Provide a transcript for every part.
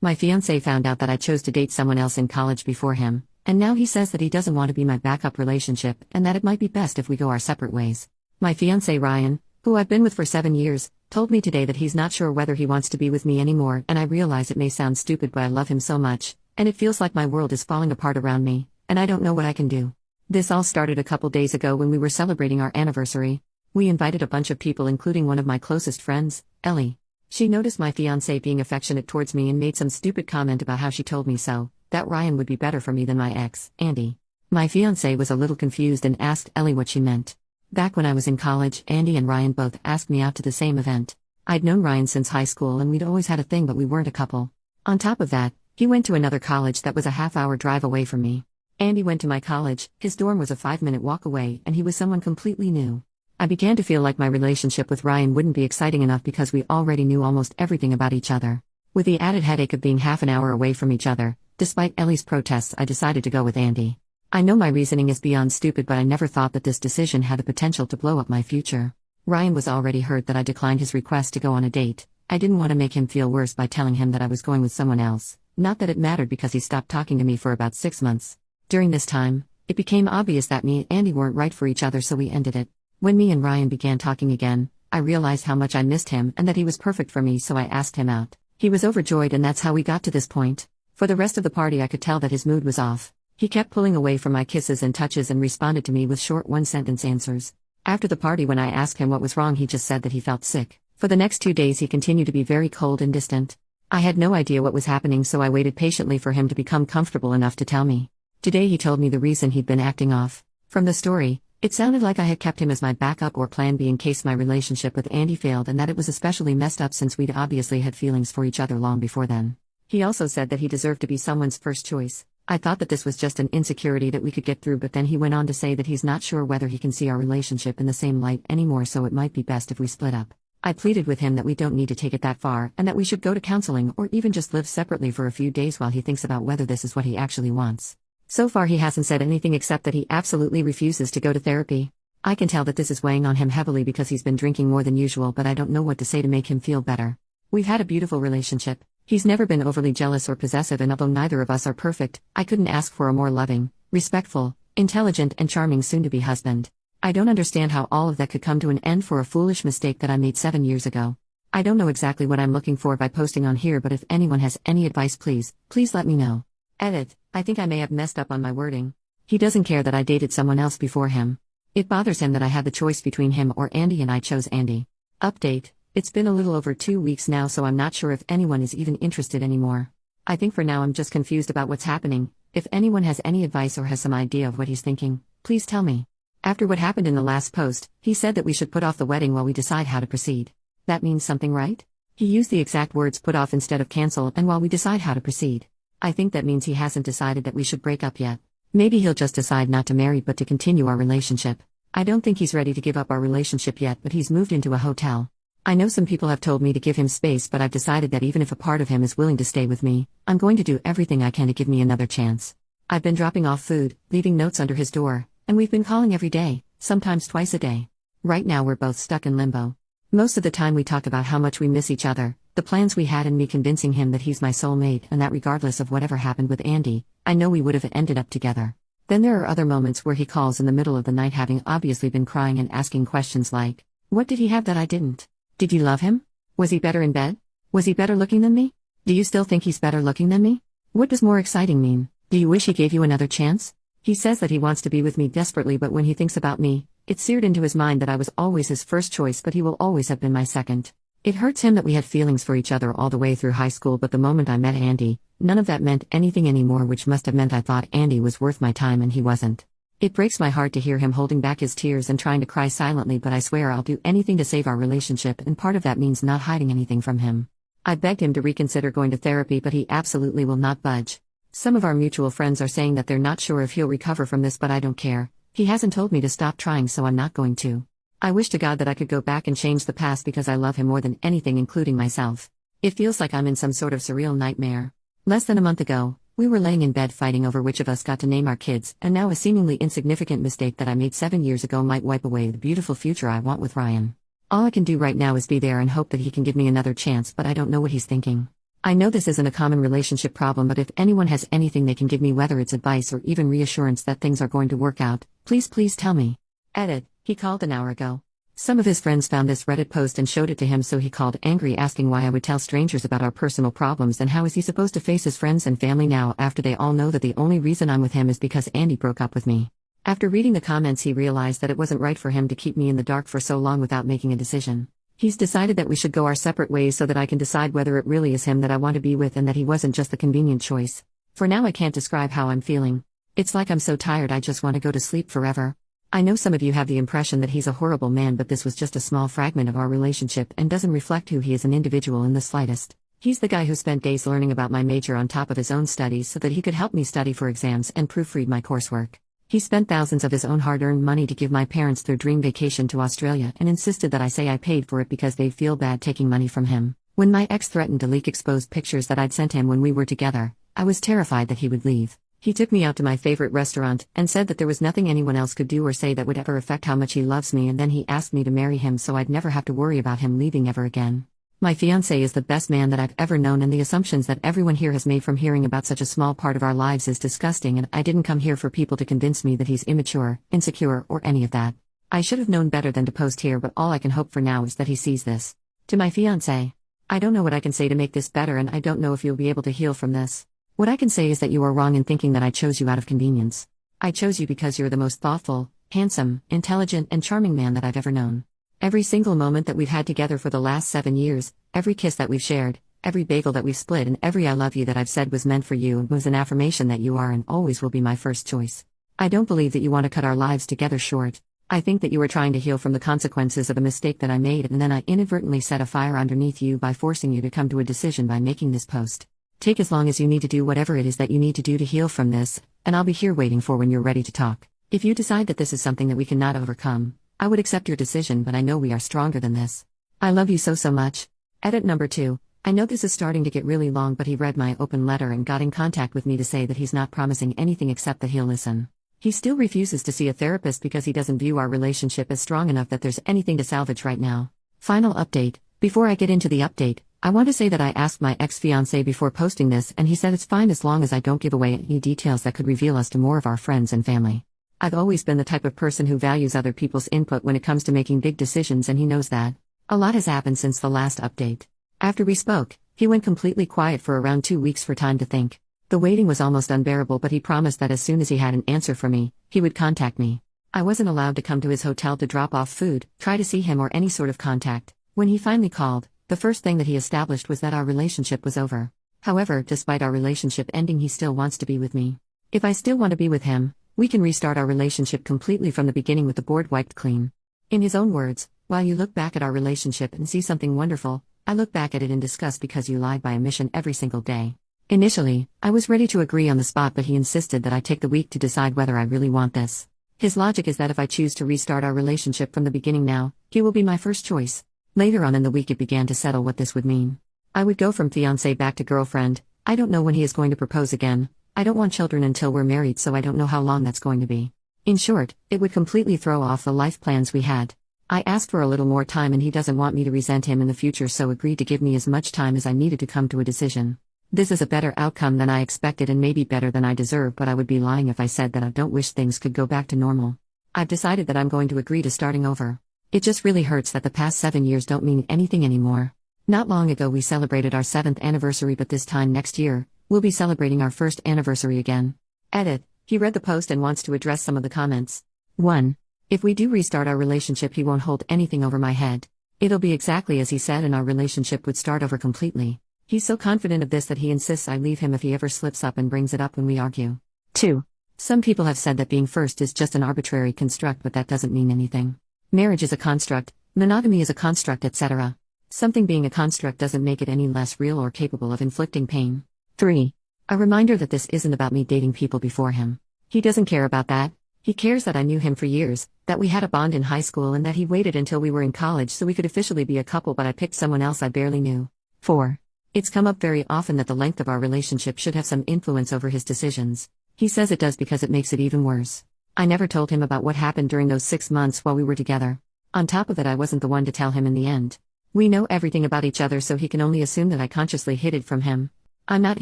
My fiance found out that I chose to date someone else in college before him, and now he says that he doesn't want to be my backup relationship and that it might be best if we go our separate ways. My fiance Ryan, who I've been with for 7 years, told me today that he's not sure whether he wants to be with me anymore, and I realize it may sound stupid, but I love him so much, and it feels like my world is falling apart around me, and I don't know what I can do. This all started a couple days ago when we were celebrating our anniversary. We invited a bunch of people, including one of my closest friends, Ellie. She noticed my fiancé being affectionate towards me and made some stupid comment about how she told me so, that Ryan would be better for me than my ex, Andy. My fiancé was a little confused and asked Ellie what she meant. Back when I was in college, Andy and Ryan both asked me out to the same event. I'd known Ryan since high school and we'd always had a thing, but we weren't a couple. On top of that, he went to another college that was a half-hour drive away from me. Andy went to my college, his dorm was a 5-minute walk away, and he was someone completely new. I began to feel like my relationship with Ryan wouldn't be exciting enough because we already knew almost everything about each other. With the added headache of being half an hour away from each other, despite Ellie's protests, I decided to go with Andy. I know my reasoning is beyond stupid, but I never thought that this decision had the potential to blow up my future. Ryan was already hurt that I declined his request to go on a date. I didn't want to make him feel worse by telling him that I was going with someone else, not that it mattered because he stopped talking to me for about 6 months. During this time, it became obvious that me and Andy weren't right for each other, so we ended it. When me and Ryan began talking again, I realized how much I missed him and that he was perfect for me, so I asked him out. He was overjoyed, and that's how we got to this point. For the rest of the party I could tell that his mood was off. He kept pulling away from my kisses and touches and responded to me with short one-sentence answers. After the party, when I asked him what was wrong, he just said that he felt sick. For the next 2 days he continued to be very cold and distant. I had no idea what was happening, so I waited patiently for him to become comfortable enough to tell me. Today he told me the reason he'd been acting off. From the story, it sounded like I had kept him as my backup or plan B in case my relationship with Andy failed, and that it was especially messed up since we'd obviously had feelings for each other long before then. He also said that he deserved to be someone's first choice. I thought that this was just an insecurity that we could get through, but then he went on to say that he's not sure whether he can see our relationship in the same light anymore, so it might be best if we split up. I pleaded with him that we don't need to take it that far and that we should go to counseling or even just live separately for a few days while he thinks about whether this is what he actually wants. So far he hasn't said anything except that he absolutely refuses to go to therapy. I can tell that this is weighing on him heavily because he's been drinking more than usual, but I don't know what to say to make him feel better. We've had a beautiful relationship. He's never been overly jealous or possessive, and although neither of us are perfect, I couldn't ask for a more loving, respectful, intelligent and charming soon-to-be husband. I don't understand how all of that could come to an end for a foolish mistake that I made 7 years ago. I don't know exactly what I'm looking for by posting on here, but if anyone has any advice, please let me know. Edit: I think I may have messed up on my wording. He doesn't care that I dated someone else before him. It bothers him that I had the choice between him or Andy, and I chose Andy. Update: it's been a little over 2 weeks now, so I'm not sure if anyone is even interested anymore. I think for now I'm just confused about what's happening. If anyone has any advice or has some idea of what he's thinking, please tell me. After what happened in the last post, he said that we should put off the wedding while we decide how to proceed. That means something, right? He used the exact words put off instead of cancel and while we decide how to proceed. I think that means he hasn't decided that we should break up yet. Maybe he'll just decide not to marry but to continue our relationship. I don't think he's ready to give up our relationship yet, but he's moved into a hotel. I know some people have told me to give him space, but I've decided that even if a part of him is willing to stay with me, I'm going to do everything I can to give me another chance. I've been dropping off food, leaving notes under his door, and we've been calling every day, sometimes twice a day. Right now we're both stuck in limbo. Most of the time we talk about how much we miss each other, the plans we had, and me convincing him that he's my soulmate and that regardless of whatever happened with Andy, I know we would have ended up together. Then there are other moments where he calls in the middle of the night, having obviously been crying and asking questions like, what did he have that I didn't? Did you love him? Was he better in bed? Was he better looking than me? Do you still think he's better looking than me? What does more exciting mean? Do you wish he gave you another chance? He says that he wants to be with me desperately, but when he thinks about me, it's seared into his mind that I was always his first choice, but he will always have been my second. It hurts him that we had feelings for each other all the way through high school, but the moment I met Andy, none of that meant anything anymore, which must have meant I thought Andy was worth my time and he wasn't. It breaks my heart to hear him holding back his tears and trying to cry silently, but I swear I'll do anything to save our relationship, and part of that means not hiding anything from him. I begged him to reconsider going to therapy, but he absolutely will not budge. Some of our mutual friends are saying that they're not sure if he'll recover from this, but I don't care. He hasn't told me to stop trying, so I'm not going to. I wish to God that I could go back and change the past because I love him more than anything, including myself. It feels like I'm in some sort of surreal nightmare. Less than a month ago, we were laying in bed fighting over which of us got to name our kids, and now a seemingly insignificant mistake that I made 7 years ago might wipe away the beautiful future I want with Ryan. All I can do right now is be there and hope that he can give me another chance, but I don't know what he's thinking. I know this isn't a common relationship problem, but if anyone has anything they can give me, whether it's advice or even reassurance that things are going to work out, please tell me. Edit. He called an hour ago. Some of his friends found this Reddit post and showed it to him, so he called angry, asking why I would tell strangers about our personal problems and how is he supposed to face his friends and family now after they all know that the only reason I'm with him is because Andy broke up with me. After reading the comments, he realized that it wasn't right for him to keep me in the dark for so long without making a decision. He's decided that we should go our separate ways so that I can decide whether it really is him that I want to be with and that he wasn't just the convenient choice. For now, I can't describe how I'm feeling. It's like I'm so tired I just want to go to sleep forever. I know some of you have the impression that he's a horrible man, but this was just a small fragment of our relationship and doesn't reflect who he is an individual in the slightest. He's the guy who spent days learning about my major on top of his own studies so that he could help me study for exams and proofread my coursework. He spent thousands of his own hard-earned money to give my parents their dream vacation to Australia and insisted that I say I paid for it because they'd feel bad taking money from him. When my ex threatened to leak exposed pictures that I'd sent him when we were together, I was terrified that he would leave. He took me out to my favorite restaurant and said that there was nothing anyone else could do or say that would ever affect how much he loves me, and then he asked me to marry him so I'd never have to worry about him leaving ever again. My fiance is the best man that I've ever known, and the assumptions that everyone here has made from hearing about such a small part of our lives is disgusting, and I didn't come here for people to convince me that he's immature, insecure, or any of that. I should have known better than to post here, but all I can hope for now is that he sees this. To my fiance, I don't know what I can say to make this better, and I don't know if you'll be able to heal from this. What I can say is that you are wrong in thinking that I chose you out of convenience. I chose you because you're the most thoughtful, handsome, intelligent, and charming man that I've ever known. Every single moment that we've had together for the last 7 years, every kiss that we've shared, every bagel that we've split, and every I love you that I've said was meant for you and was an affirmation that you are and always will be my first choice. I don't believe that you want to cut our lives together short. I think that you are trying to heal from the consequences of a mistake that I made, and then I inadvertently set a fire underneath you by forcing you to come to a decision by making this post. Take as long as you need to do whatever it is that you need to do to heal from this, and I'll be here waiting for when you're ready to talk. If you decide that this is something that we cannot overcome, I would accept your decision, but I know we are stronger than this. I love you so much. Edit number 2. I know this is starting to get really long, but he read my open letter and got in contact with me to say that he's not promising anything except that he'll listen. He still refuses to see a therapist because he doesn't view our relationship as strong enough that there's anything to salvage right now. Final update. Before I get into the update, I want to say that I asked my ex-fiancé before posting this, and he said it's fine as long as I don't give away any details that could reveal us to more of our friends and family. I've always been the type of person who values other people's input when it comes to making big decisions, and he knows that. A lot has happened since the last update. After we spoke, he went completely quiet for around 2 weeks for time to think. The waiting was almost unbearable, but he promised that as soon as he had an answer for me, he would contact me. I wasn't allowed to come to his hotel to drop off food, try to see him, or any sort of contact. When he finally called, the first thing that he established was that our relationship was over. However, despite our relationship ending, he still wants to be with me. If I still want to be with him, we can restart our relationship completely from the beginning with the board wiped clean. In his own words, while you look back at our relationship and see something wonderful, I look back at it in disgust because you lied by omission every single day. Initially, I was ready to agree on the spot, but he insisted that I take the week to decide whether I really want this. His logic is that if I choose to restart our relationship from the beginning now, he will be my first choice. Later on in the week it began to settle what this would mean. I would go from fiancé back to girlfriend. I don't know when he is going to propose again. I don't want children until we're married, so I don't know how long that's going to be. In short, it would completely throw off the life plans we had. I asked for a little more time, and he doesn't want me to resent him in the future, so agreed to give me as much time as I needed to come to a decision. This is a better outcome than I expected and maybe better than I deserve, but I would be lying if I said that I don't wish things could go back to normal. I've decided that I'm going to agree to starting over. It just really hurts that the past 7 years don't mean anything anymore. Not long ago we celebrated our 7th anniversary, but this time next year, we'll be celebrating our 1st anniversary again. Edit. He read the post and wants to address some of the comments. 1. If we do restart our relationship, he won't hold anything over my head. It'll be exactly as he said, and our relationship would start over completely. He's so confident of this that he insists I leave him if he ever slips up and brings it up when we argue. 2. Some people have said that being first is just an arbitrary construct, but that doesn't mean anything. Marriage is a construct, monogamy is a construct, etc. Something being a construct doesn't make it any less real or capable of inflicting pain. 3. A reminder that this isn't about me dating people before him. He doesn't care about that. He cares that I knew him for years, that we had a bond in high school, and that he waited until we were in college so we could officially be a couple, but I picked someone else I barely knew. 4. It's come up very often that the length of our relationship should have some influence over his decisions. He says it does because it makes it even worse. I never told him about what happened during those 6 months while we were together. On top of it, I wasn't the one to tell him in the end. We know everything about each other, so he can only assume that I consciously hid it from him. I'm not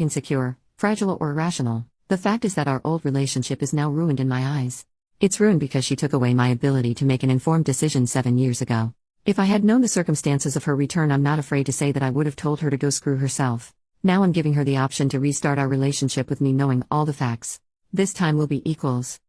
insecure, fragile, or irrational. The fact is that our old relationship is now ruined in my eyes. It's ruined because she took away my ability to make an informed decision 7 years ago. If I had known the circumstances of her return, I'm not afraid to say that I would have told her to go screw herself. Now I'm giving her the option to restart our relationship with me, knowing all the facts. This time will be equals.